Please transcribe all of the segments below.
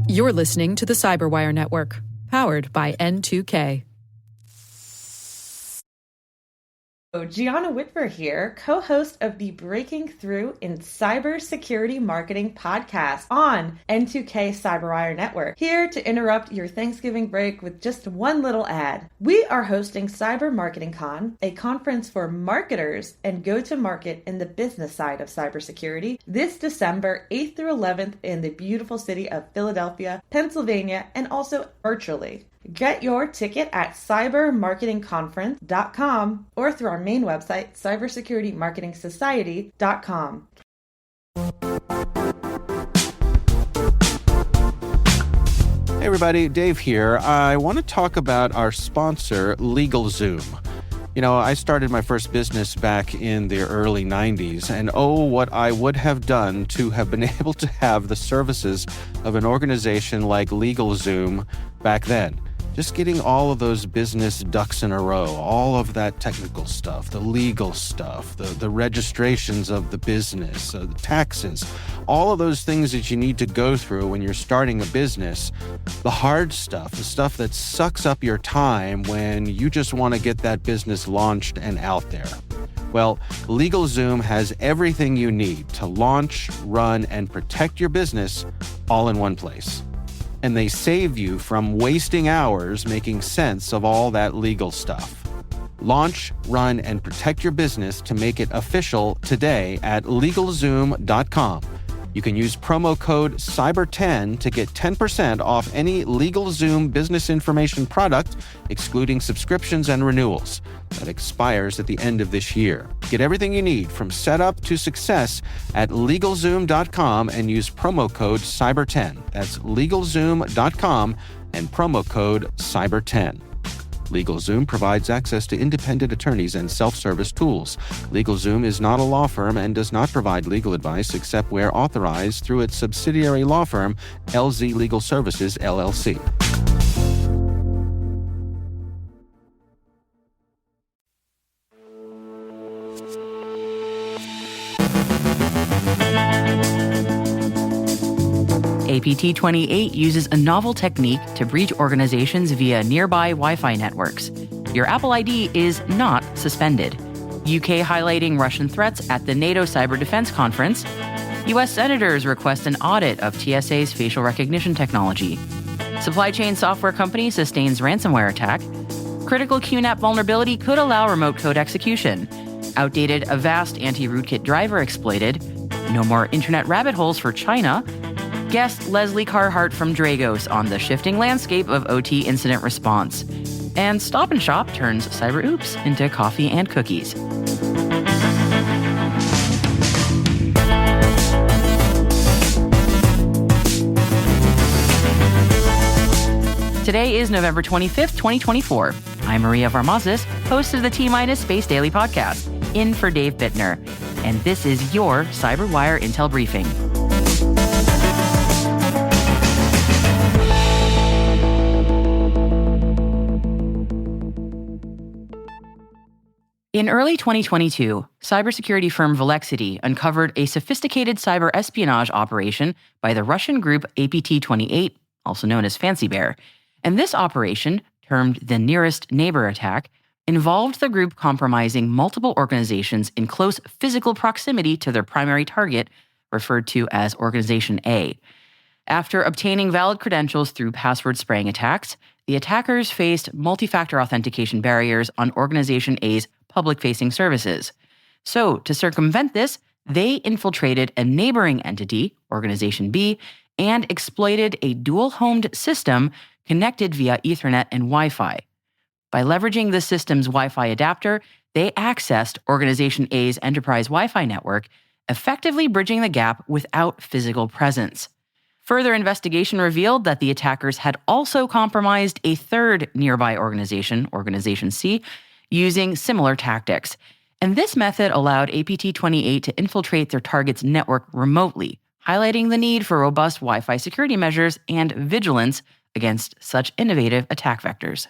You're listening to the CyberWire Network, powered by N2K. Gianna Whitver here, co-host of the Breaking Through in Cybersecurity Marketing podcast on N2K CyberWire Network, here to interrupt your Thanksgiving break with just one little ad. We are hosting Cyber Marketing Con, a conference for marketers and go-to-market in the business side of cybersecurity, this December 8th through 11th in the beautiful city of Philadelphia, Pennsylvania, and also virtually. Get your ticket at cybermarketingconference.com or through our main website, cybersecuritymarketingsociety.com. Hey everybody, Dave here. I want to talk about our sponsor, LegalZoom. You know, I started my first business back in the early 90s, and what I would have done to have been able to have the services of an organization like LegalZoom back then. Just getting all of those business ducks in a row, all of that technical stuff, the legal stuff, the registrations of the business, the taxes, all of those things that you need to go through when you're starting a business, the hard stuff, the stuff that sucks up your time when you just want to get that business launched and out there. Well, LegalZoom has everything you need to launch, run, and protect your business all in one place. And they save you from wasting hours making sense of all that legal stuff. Launch, run, and protect your business to make it official today at LegalZoom.com. You can use promo code CYBER10 to get 10% off any LegalZoom business information product, excluding subscriptions and renewals. That expires at the end of this year. Get everything you need from setup to success at LegalZoom.com and use promo code CYBER10. That's LegalZoom.com and promo code CYBER10. LegalZoom provides access to independent attorneys and self-service tools. LegalZoom is not a law firm and does not provide legal advice except where authorized through its subsidiary law firm, LZ Legal Services, LLC. APT28 uses a novel technique to breach organizations via nearby Wi-Fi networks. Your Apple ID is not suspended. UK highlighting Russian threats at the NATO Cyber Defence Conference. US senators request an audit of TSA's facial recognition technology. Supply chain software company sustains ransomware attack. Critical QNAP vulnerability could allow remote code execution. Outdated Avast Anti-Rootkit driver exploited. No more internet rabbit holes for China. Guest Lesley Carhart from Dragos on the shifting landscape of OT incident response. And Stop and Shop turns cyber oops into coffee and cookies. Today is November 25th, 2024. I'm Maria Varmazis, host of the T-Minus Space Daily podcast, in for Dave Bittner. And this is your CyberWire Intel Briefing. In early 2022, cybersecurity firm Velexity uncovered a sophisticated cyber espionage operation by the Russian group APT28, also known as Fancy Bear. And this operation, termed the Nearest Neighbor attack, involved the group compromising multiple organizations in close physical proximity to their primary target, referred to as Organization A. After obtaining valid credentials through password spraying attacks, the attackers faced multi-factor authentication barriers on Organization A's public-facing services. So, to circumvent this, they infiltrated a neighboring entity, Organization B, and exploited a dual-homed system connected via Ethernet and Wi-Fi. By leveraging the system's Wi-Fi adapter, they accessed Organization A's enterprise Wi-Fi network, effectively bridging the gap without physical presence. Further investigation revealed that the attackers had also compromised a third nearby organization, Organization C, using similar tactics. And this method allowed APT28 to infiltrate their target's network remotely, highlighting the need for robust Wi-Fi security measures and vigilance against such innovative attack vectors.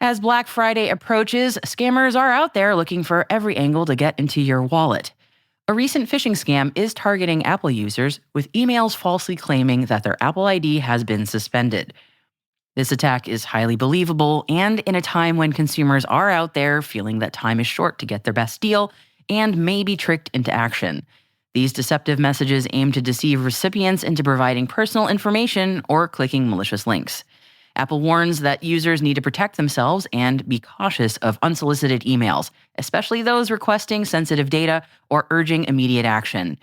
As Black Friday approaches, scammers are out there looking for every angle to get into your wallet. A recent phishing scam is targeting Apple users with emails falsely claiming that their Apple ID has been suspended. This attack is highly believable, and in a time when consumers are out there feeling that time is short to get their best deal and may be tricked into action. These deceptive messages aim to deceive recipients into providing personal information or clicking malicious links. Apple warns that users need to protect themselves and be cautious of unsolicited emails, especially those requesting sensitive data or urging immediate action.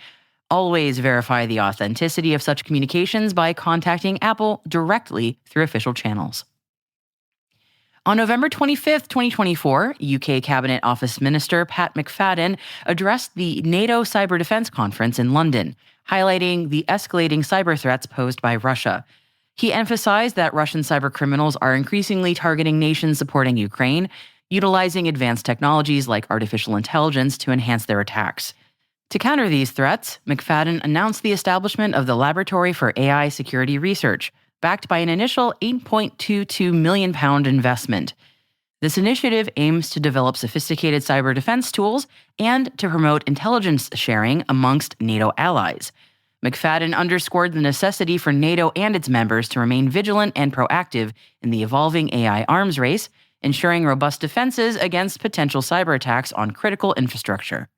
Always verify the authenticity of such communications by contacting Apple directly through official channels. On November 25, 2024, UK Cabinet Office Minister Pat McFadden addressed the NATO Cyber Defence Conference in London, highlighting the escalating cyber threats posed by Russia. He emphasized that Russian cybercriminals are increasingly targeting nations supporting Ukraine, utilizing advanced technologies like artificial intelligence to enhance their attacks. To counter these threats, McFadden announced the establishment of the Laboratory for AI Security Research, backed by an initial £8.22 million investment. This initiative aims to develop sophisticated cyber defense tools and to promote intelligence sharing amongst NATO allies. McFadden underscored the necessity for NATO and its members to remain vigilant and proactive in the evolving AI arms race, ensuring robust defenses against potential cyber attacks on critical infrastructure.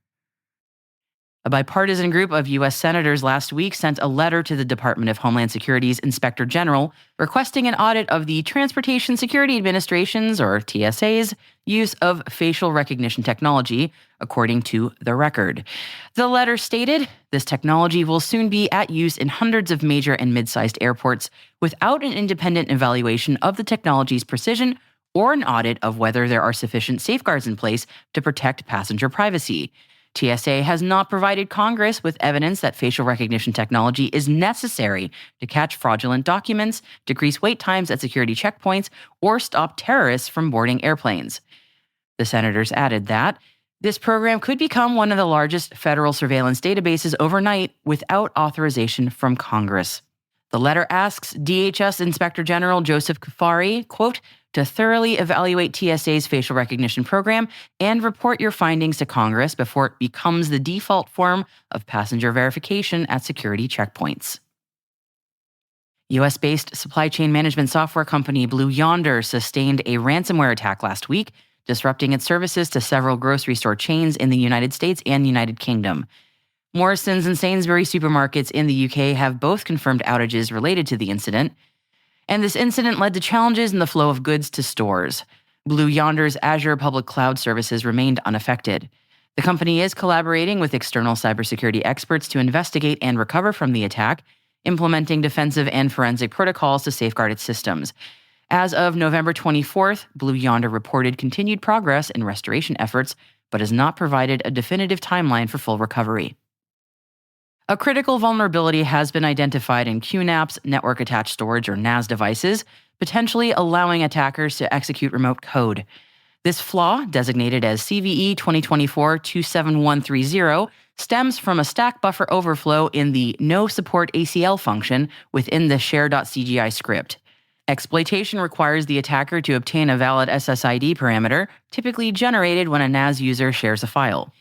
A bipartisan group of U.S. senators last week sent a letter to the Department of Homeland Security's Inspector General requesting an audit of the Transportation Security Administration's, or TSA's, use of facial recognition technology, according to the record. The letter stated, this technology will soon be at use in hundreds of major and mid-sized airports without an independent evaluation of the technology's precision or an audit of whether there are sufficient safeguards in place to protect passenger privacy. TSA has not provided Congress with evidence that facial recognition technology is necessary to catch fraudulent documents, decrease wait times at security checkpoints, or stop terrorists from boarding airplanes. The senators added that this program could become one of the largest federal surveillance databases overnight without authorization from Congress. The letter asks DHS Inspector General Joseph Kafari, quote, to thoroughly evaluate TSA's facial recognition program and report your findings to Congress before it becomes the default form of passenger verification at security checkpoints. US-based supply chain management software company Blue Yonder sustained a ransomware attack last week, disrupting its services to several grocery store chains in the United States and United Kingdom. Morrisons and Sainsbury's supermarkets in the UK have both confirmed outages related to the incident, and this incident led to challenges in the flow of goods to stores. Blue Yonder's Azure public cloud services remained unaffected. The company is collaborating with external cybersecurity experts to investigate and recover from the attack, implementing defensive and forensic protocols to safeguard its systems. As of November 24th, Blue Yonder reported continued progress in restoration efforts, but has not provided a definitive timeline for full recovery. A critical vulnerability has been identified in QNAP's network-attached storage, or NAS devices, potentially allowing attackers to execute remote code. This flaw, designated as CVE 2024-27130, stems from a stack buffer overflow in the no support ACL function within the share.cgi script. Exploitation requires the attacker to obtain a valid SSID parameter, typically generated when a NAS user shares a file.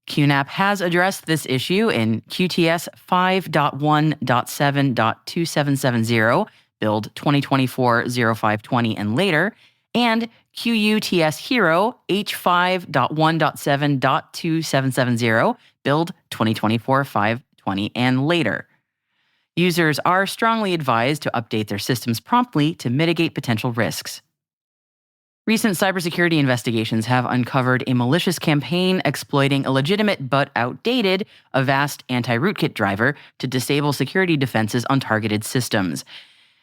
QNAP has addressed this issue in QTS 5.1.7.2770, build 2024-0520 and later, and QUTS Hero H5.1.7.2770, build 2024-520 and later. Users are strongly advised to update their systems promptly to mitigate potential risks. Recent cybersecurity investigations have uncovered a malicious campaign exploiting a legitimate but outdated Avast Anti-Rootkit driver to disable security defenses on targeted systems.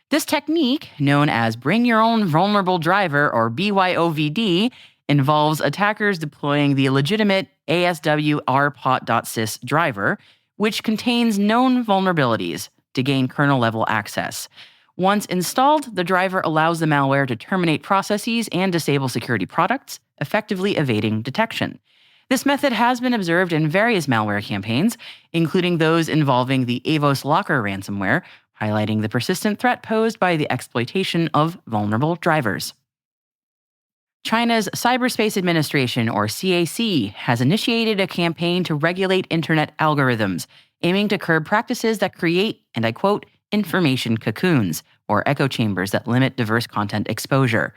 This technique, known as Bring Your Own Vulnerable Driver, or BYOVD, involves attackers deploying the legitimate ASW-RPOT.sys driver, which contains known vulnerabilities, to gain kernel-level access. Once installed, the driver allows the malware to terminate processes and disable security products, effectively evading detection. This method has been observed in various malware campaigns, including those involving the Avast Locker ransomware, highlighting the persistent threat posed by the exploitation of vulnerable drivers. China's Cyberspace Administration, or CAC, has initiated a campaign to regulate internet algorithms, aiming to curb practices that create, and I quote, information cocoons, or echo chambers that limit diverse content exposure.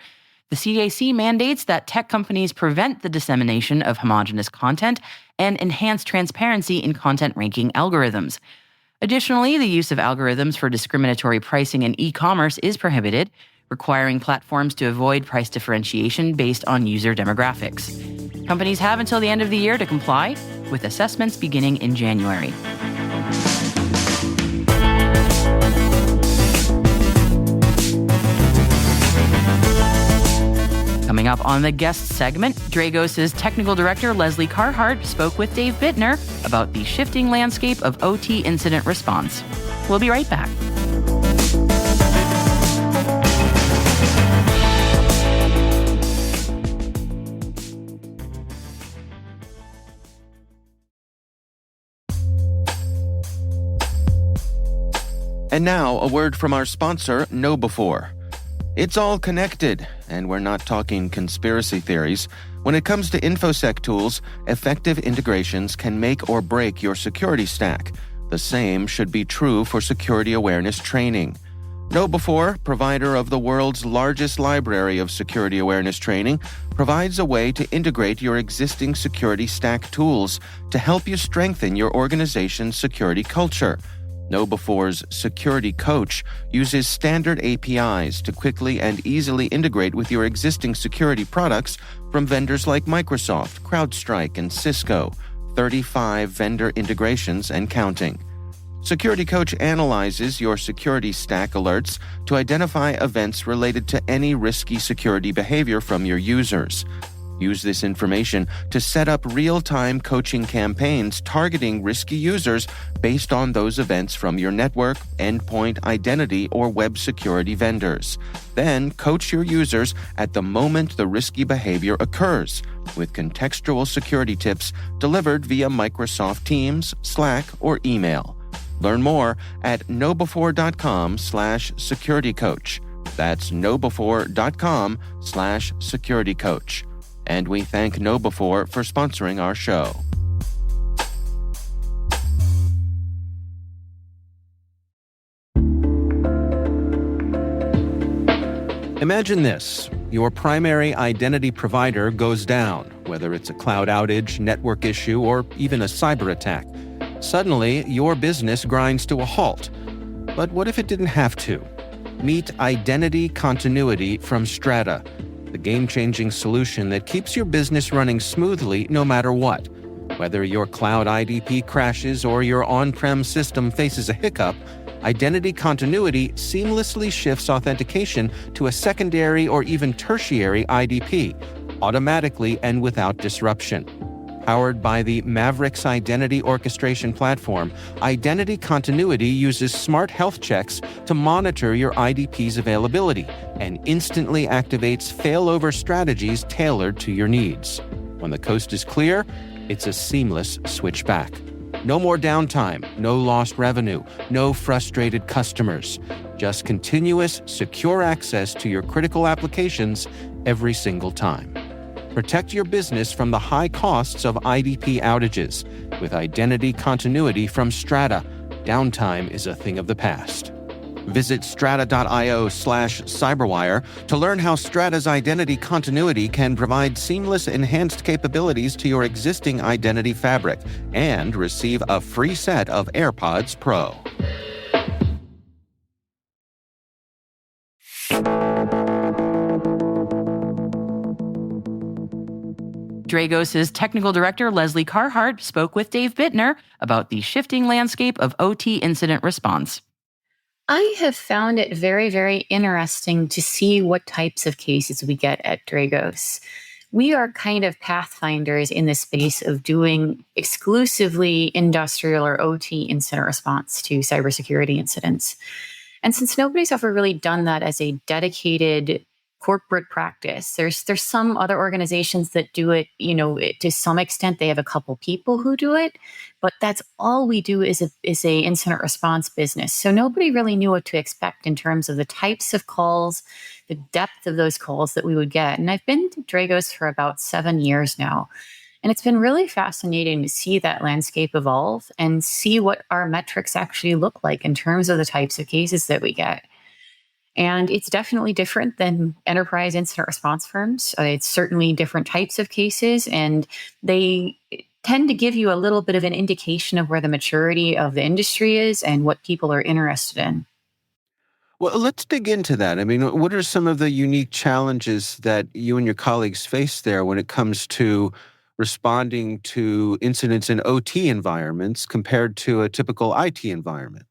The CAC mandates that tech companies prevent the dissemination of homogeneous content and enhance transparency in content ranking algorithms. Additionally, the use of algorithms for discriminatory pricing in e-commerce is prohibited, requiring platforms to avoid price differentiation based on user demographics. Companies have until the end of the year to comply, with assessments beginning in January. Coming up on the guest segment, Dragos' technical director Lesley Carhart spoke with Dave Bittner about the shifting landscape of OT incident response. We'll be right back. And now, a word from our sponsor, KnowBe4. It's all connected, and we're not talking conspiracy theories. When it comes to InfoSec tools, effective integrations can make or break your security stack. The same should be true for security awareness training. KnowBe4, provider of the world's largest library of security awareness training, provides a way to integrate your existing security stack tools to help you strengthen your organization's security culture. KnowBe4's Security Coach uses standard APIs to quickly and easily integrate with your existing security products from vendors like Microsoft, CrowdStrike, and Cisco, 35 vendor integrations and counting. Security Coach analyzes your security stack alerts to identify events related to any risky security behavior from your users. Use this information to set up real-time coaching campaigns targeting risky users based on those events from your network, endpoint, identity, or web security vendors. Then coach your users at the moment the risky behavior occurs, with contextual security tips delivered via Microsoft Teams, Slack, or email. Learn more at knowbe4.com/securitycoach. That's knowbe4.com/securitycoach. And we thank KnowBe4 for sponsoring our show. Imagine this. Your primary identity provider goes down, whether it's a cloud outage, network issue, or even a cyber attack. Suddenly, your business grinds to a halt. But what if it didn't have to? Meet Identity Continuity from Strata, the game-changing solution that keeps your business running smoothly no matter what. Whether your cloud IDP crashes or your on-prem system faces a hiccup, Identity Continuity seamlessly shifts authentication to a secondary or even tertiary IDP, automatically and without disruption. Powered by the Mavericks Identity Orchestration Platform, Identity Continuity uses smart health checks to monitor your IDP's availability and instantly activates failover strategies tailored to your needs. When the coast is clear, it's a seamless switch back. No more downtime, no lost revenue, no frustrated customers. Just continuous, secure access to your critical applications every single time. Protect your business from the high costs of IDP outages. With Identity Continuity from Strata, downtime is a thing of the past. Visit strata.io/cyberwire to learn how Strata's Identity Continuity can provide seamless enhanced capabilities to your existing identity fabric and receive a free set of AirPods Pro. Dragos' technical director Lesley Carhart spoke with Dave Bittner about the shifting landscape of OT incident response. I have found it very, very interesting to see what types of cases we get at Dragos. We are kind of pathfinders in the space of doing exclusively industrial or OT incident response to cybersecurity incidents. And since nobody's ever really done that as a dedicated corporate practice. There's some other organizations that do it, to some extent. They have a couple people who do it, but that's all we do is a incident response business. So nobody really knew what to expect in terms of the types of calls, the depth of those calls that we would get. And I've been to Dragos for about 7 years now. And it's been really fascinating to see that landscape evolve and see what our metrics actually look like in terms of the types of cases that we get. And it's definitely different than enterprise incident response firms. It's certainly different types of cases, and they tend to give you a little bit of an indication of where the maturity of the industry is and what people are interested in. Well, let's dig into that. I mean, what are some of the unique challenges that you and your colleagues face there when it comes to responding to incidents in OT environments compared to a typical IT environment?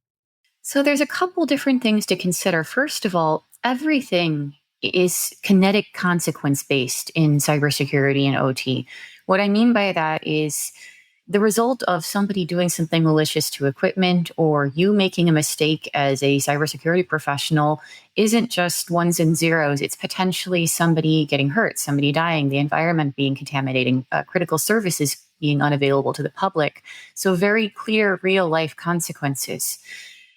So there's a couple different things to consider. First of all, everything is kinetic consequence based in cybersecurity and OT. What I mean by that is the result of somebody doing something malicious to equipment or you making a mistake as a cybersecurity professional isn't just ones and zeros. It's potentially somebody getting hurt, somebody dying, the environment being contaminating, critical services being unavailable to the public. So very clear real life consequences.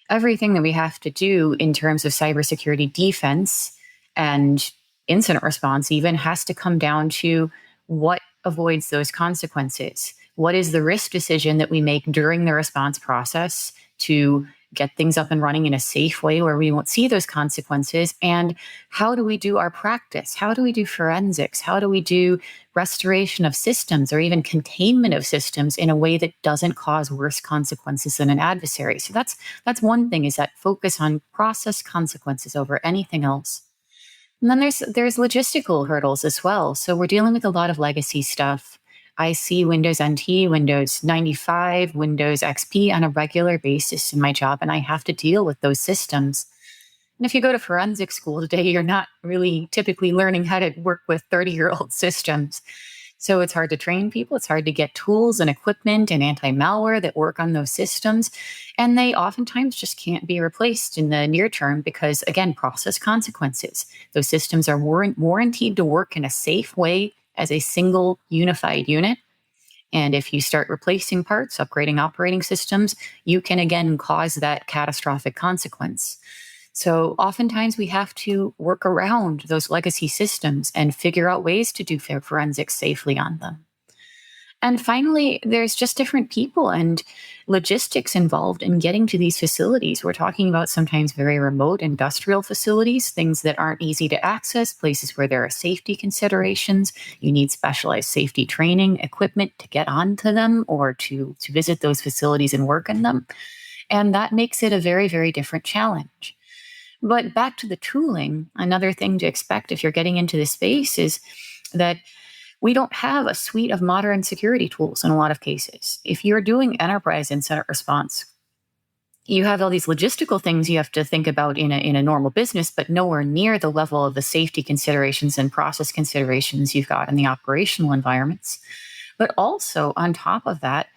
Everything that we have to do in terms of cybersecurity defense and incident response even has to come down to what avoids those consequences. What is the risk decision that we make during the response process to get things up and running in a safe way where we won't see those consequences? And how do we do our practice? How do we do forensics? How do we do restoration of systems or even containment of systems in a way that doesn't cause worse consequences than an adversary? So that's one thing, is that focus on process consequences over anything else. And then there's logistical hurdles as well. So we're dealing with a lot of legacy stuff. I see Windows NT, Windows 95, Windows XP on a regular basis in my job, and I have to deal with those systems. And if you go to forensic school today, you're not really typically learning how to work with 30-year-old systems. So it's hard to train people. It's hard to get tools and equipment and anti-malware that work on those systems. And they oftentimes just can't be replaced in the near term because, again, process consequences. Those systems are warranted to work in a safe way as a single unified unit. And if you start replacing parts, upgrading operating systems, you can again cause that catastrophic consequence. So oftentimes we have to work around those legacy systems and figure out ways to do forensics safely on them. And finally, there's just different people and logistics involved in getting to these facilities. We're talking about sometimes very remote industrial facilities, things that aren't easy to access, places where there are safety considerations. You need specialized safety training, equipment to get onto them or to visit those facilities and work in them. And that makes it a very, very different challenge. But back to the tooling, another thing to expect if you're getting into this space is that we don't have a suite of modern security tools in a lot of cases. If you're doing enterprise incident response, you have all these logistical things you have to think about in a normal business, but nowhere near the level of the safety considerations and process considerations you've got in the operational environments. But also on top of that,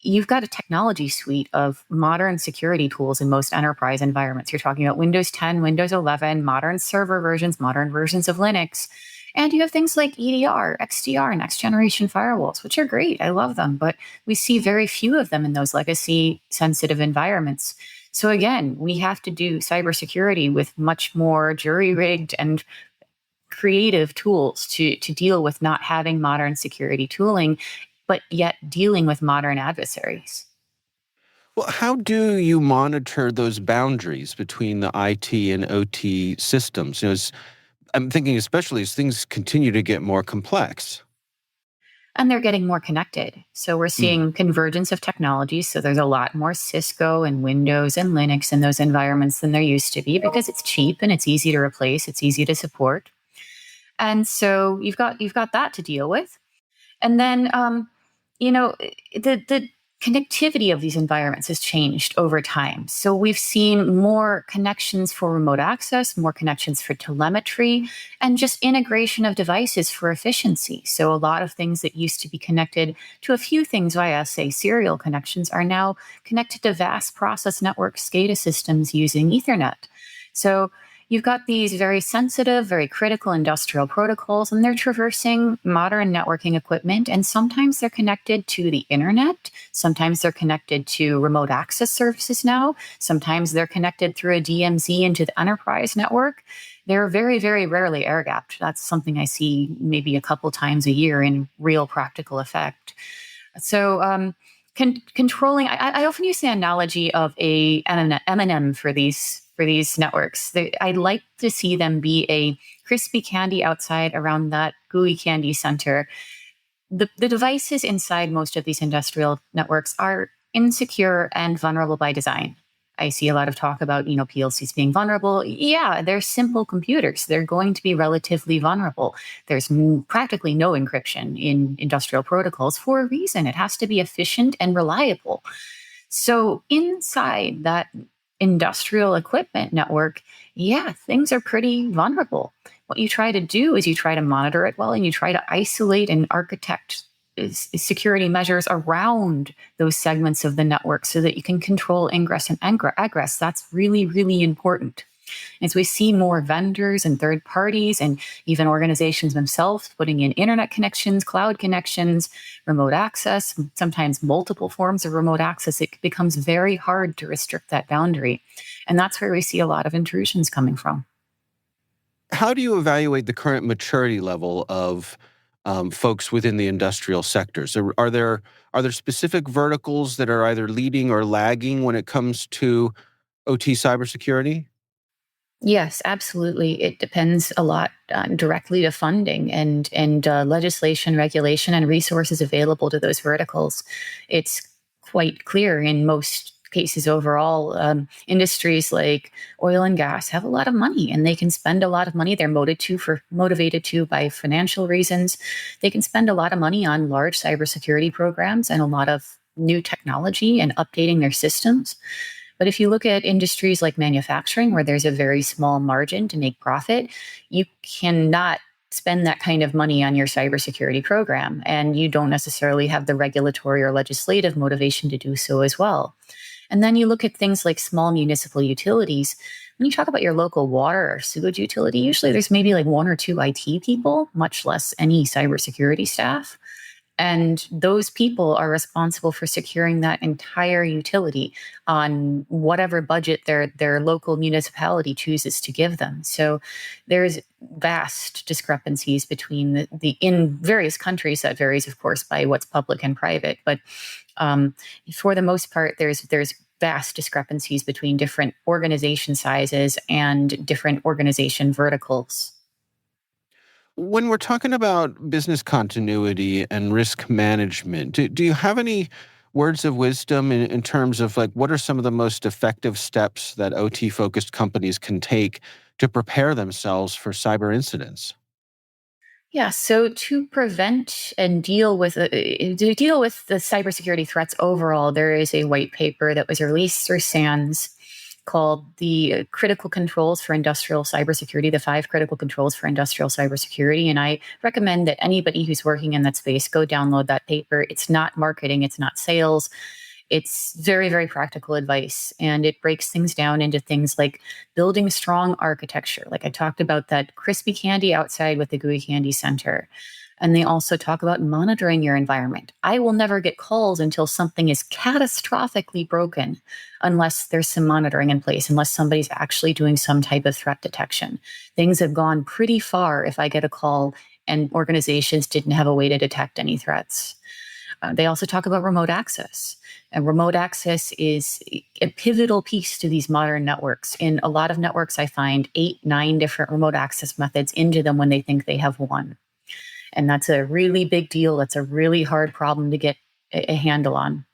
you've got a technology suite of modern security tools in most enterprise environments. You're talking about Windows 10, Windows 11, modern server versions, modern versions of Linux. And you have things like EDR, XDR, next generation firewalls, which are great. I love them, but we see very few of them in those legacy sensitive environments. So again, we have to do cybersecurity with much more jury-rigged and creative tools to deal with not having modern security tooling, but yet dealing with modern adversaries. Well, how do you monitor those boundaries between the IT and OT systems? I'm thinking especially as things continue to get more complex. And they're getting more connected. So we're seeing convergence of technologies. So there's a lot more Cisco and Windows and Linux in those environments than there used to be because it's cheap and it's easy to replace. It's easy to support. And so you've got that to deal with. And then, the connectivity of these environments has changed over time. So we've seen more connections for remote access, more connections for telemetry, and just integration of devices for efficiency. So a lot of things that used to be connected to a few things via, say, serial connections are now connected to vast process network SCADA systems using Ethernet. So you've got these very sensitive, very critical industrial protocols, and they're traversing modern networking equipment. And sometimes they're connected to the internet. Sometimes they're connected to remote access services now. Sometimes they're connected through a DMZ into the enterprise network. They're very, very rarely air-gapped. That's something I see maybe a couple times a year in real practical effect. So controlling, I often use the analogy of a M&M for these networks. I'd like to see them be a crispy candy outside around that gooey candy center. The devices inside most of these industrial networks are insecure and vulnerable by design. I see a lot of talk about, PLCs being vulnerable. Yeah, they're simple computers. They're going to be relatively vulnerable. There's practically no encryption in industrial protocols for a reason. It has to be efficient and reliable. So inside that industrial equipment network, yeah, things are pretty vulnerable. What you try to do is you try to monitor it well, and you try to isolate and architect security measures around those segments of the network so that you can control ingress and egress. That's really, really important. As we see more vendors and third parties and even organizations themselves putting in internet connections, cloud connections, remote access, sometimes multiple forms of remote access, it becomes very hard to restrict that boundary. And that's where we see a lot of intrusions coming from. How do you evaluate the current maturity level of folks within the industrial sectors? Are there specific verticals that are either leading or lagging when it comes to OT cybersecurity? Yes, absolutely. It depends a lot directly to funding and legislation, regulation, and resources available to those verticals. It's quite clear in most cases overall. Industries like oil and gas have a lot of money, and they can spend a lot of money. They're motivated to by financial reasons. They can spend a lot of money on large cybersecurity programs and a lot of new technology and updating their systems. But if you look at industries like manufacturing, where there's a very small margin to make profit, you cannot spend that kind of money on your cybersecurity program, and you don't necessarily have the regulatory or legislative motivation to do so as well. And then you look at things like small municipal utilities. When you talk about your local water or sewage utility, usually there's maybe like one or two IT people, much less any cybersecurity staff. And those people are responsible for securing that entire utility on whatever budget their local municipality chooses to give them. So there's vast discrepancies between the in various countries. That varies, of course, by what's public and private. But for the most part, there's vast discrepancies between different organization sizes and different organization verticals. When we're talking about business continuity and risk management, do you have any words of wisdom in terms of like what are some of the most effective steps that OT-focused companies can take to prepare themselves for cyber incidents? Yeah, so to prevent and deal with the cybersecurity threats overall, there is a white paper that was released through SANS called the Critical Controls for Industrial Cybersecurity, the 5 Critical Controls for Industrial Cybersecurity. And I recommend that anybody who's working in that space go download that paper. It's not marketing, it's not sales. It's very, very practical advice. And it breaks things down into things like building strong architecture. Like I talked about that crispy candy outside with the gooey candy center. And they also talk about monitoring your environment. I will never get calls until something is catastrophically broken, unless there's some monitoring in place, unless somebody's actually doing some type of threat detection. Things have gone pretty far if I get a call and organizations didn't have a way to detect any threats. They also talk about remote access. And remote access is a pivotal piece to these modern networks. In a lot of networks, I find 8, 9 different remote access methods into them when they think they have one. And that's a really big deal. That's a really hard problem to get a handle on.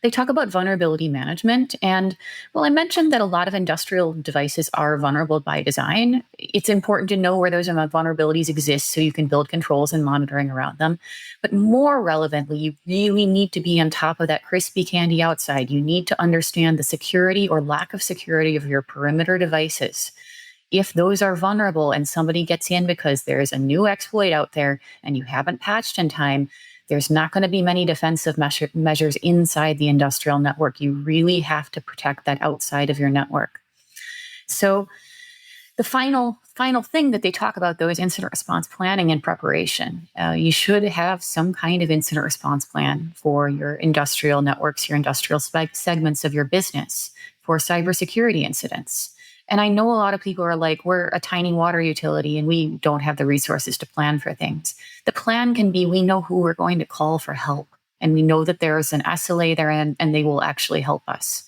They talk about vulnerability management. And well, I mentioned that a lot of industrial devices are vulnerable by design. It's important to know where those vulnerabilities exist so you can build controls and monitoring around them. But more relevantly, you really need to be on top of that crispy candy outside. You need to understand the security or lack of security of your perimeter devices. If those are vulnerable and somebody gets in because there's a new exploit out there and you haven't patched in time, there's not going to be many defensive measures inside the industrial network. You really have to protect that outside of your network. So The final thing that they talk about, though, is incident response planning and preparation. You should have some kind of incident response plan for your industrial networks, your industrial segments of your business, for cybersecurity incidents. And I know a lot of people are like, we're a tiny water utility and we don't have the resources to plan for things. The plan can be, we know who we're going to call for help. And we know that there's an SLA there and they will actually help us.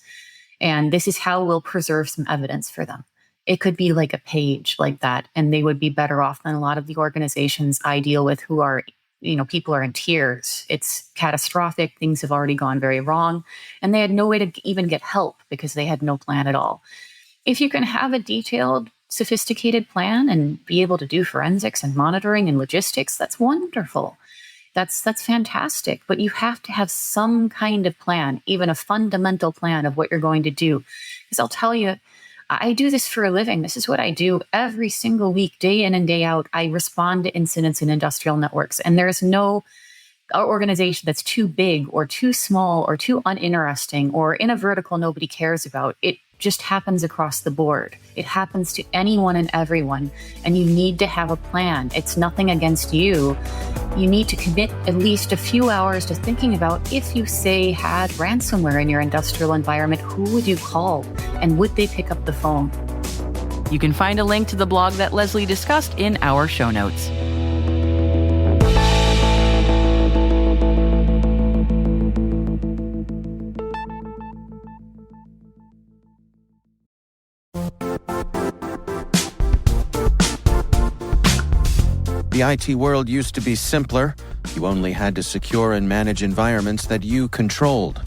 And this is how we'll preserve some evidence for them. It could be like a page like that, and they would be better off than a lot of the organizations I deal with who are, people are in tears. It's catastrophic. Things have already gone very wrong. And they had no way to even get help because they had no plan at all. If you can have a detailed, sophisticated plan and be able to do forensics and monitoring and logistics, that's wonderful. That's fantastic. But you have to have some kind of plan, even a fundamental plan of what you're going to do. Because I'll tell you, I do this for a living. This is what I do every single week, day in and day out. I respond to incidents in industrial networks, and there's no organization that's too big or too small or too uninteresting or in a vertical nobody cares about. It just happens across the board. It happens to anyone and everyone, and you need to have a plan. It's nothing against you. You need to commit at least a few hours to thinking about, if you, say, had ransomware in your industrial environment, who would you call, and would they pick up the phone? You can find a link to the blog that Lesley discussed in our show notes. The IT world used to be simpler. You only had to secure and manage environments that you controlled.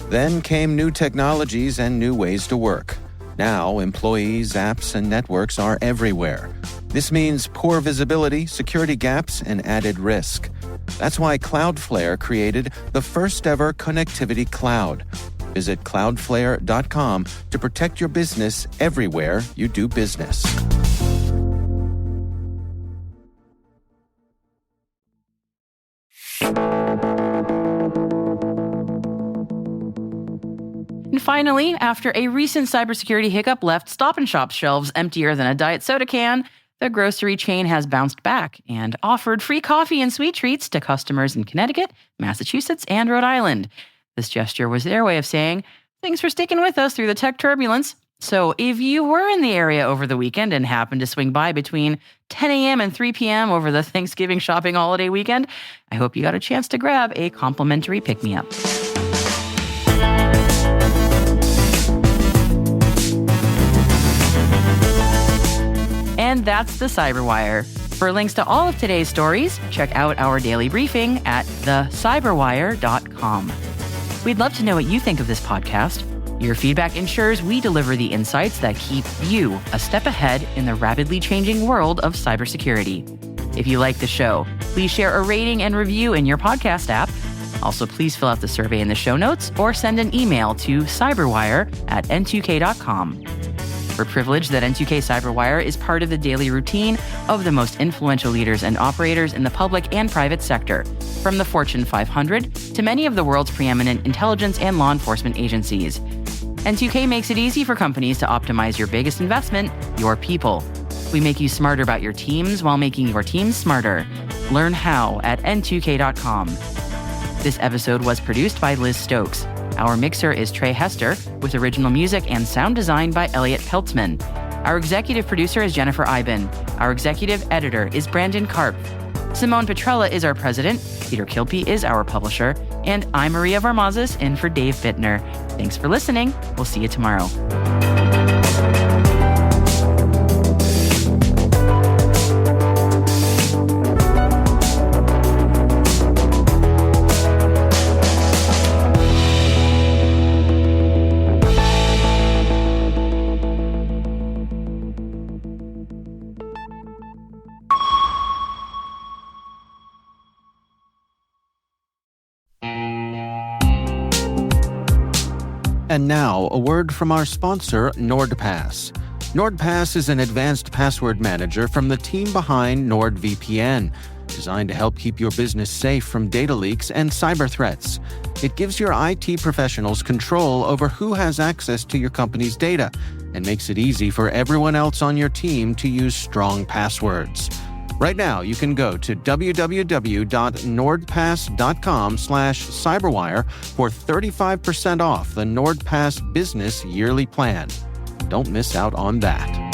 Then came new technologies and new ways to work. Now, employees, apps, and networks are everywhere. This means poor visibility, security gaps, and added risk. That's why Cloudflare created the first-ever connectivity cloud. Visit cloudflare.com to protect your business everywhere you do business. And finally, after a recent cybersecurity hiccup left Stop & Shop shelves emptier than a diet soda can, the grocery chain has bounced back and offered free coffee and sweet treats to customers in Connecticut, Massachusetts, and Rhode Island. This gesture was their way of saying, thanks for sticking with us through the tech turbulence. So if you were in the area over the weekend and happened to swing by between 10 a.m. and 3 p.m. over the Thanksgiving shopping holiday weekend, I hope you got a chance to grab a complimentary pick-me-up. And that's the CyberWire. For links to all of today's stories, check out our daily briefing at thecyberwire.com. We'd love to know what you think of this podcast. Your feedback ensures we deliver the insights that keep you a step ahead in the rapidly changing world of cybersecurity. If you like the show, please share a rating and review in your podcast app. Also, please fill out the survey in the show notes or send an email to cyberwire@n2k.com. We're privileged that N2K CyberWire is part of the daily routine of the most influential leaders and operators in the public and private sector, from the Fortune 500 to many of the world's preeminent intelligence and law enforcement agencies. N2K makes it easy for companies to optimize your biggest investment, your people. We make you smarter about your teams while making your teams smarter. Learn how at n2k.com. This episode was produced by Liz Stokes. Our mixer is Trey Hester, with original music and sound design by Elliot Peltzman. Our executive producer is Jennifer Iben. Our executive editor is Brandon Karp. Simone Petrella is our president. Peter Kilpie is our publisher. And I'm Maria Varmazes, in for Dave Bittner. Thanks for listening. We'll see you tomorrow. And now, a word from our sponsor, NordPass. NordPass is an advanced password manager from the team behind NordVPN, designed to help keep your business safe from data leaks and cyber threats. It gives your IT professionals control over who has access to your company's data and makes it easy for everyone else on your team to use strong passwords. Right now, you can go to www.nordpass.com/cyberwire for 35% off the NordPass Business Yearly Plan. Don't miss out on that.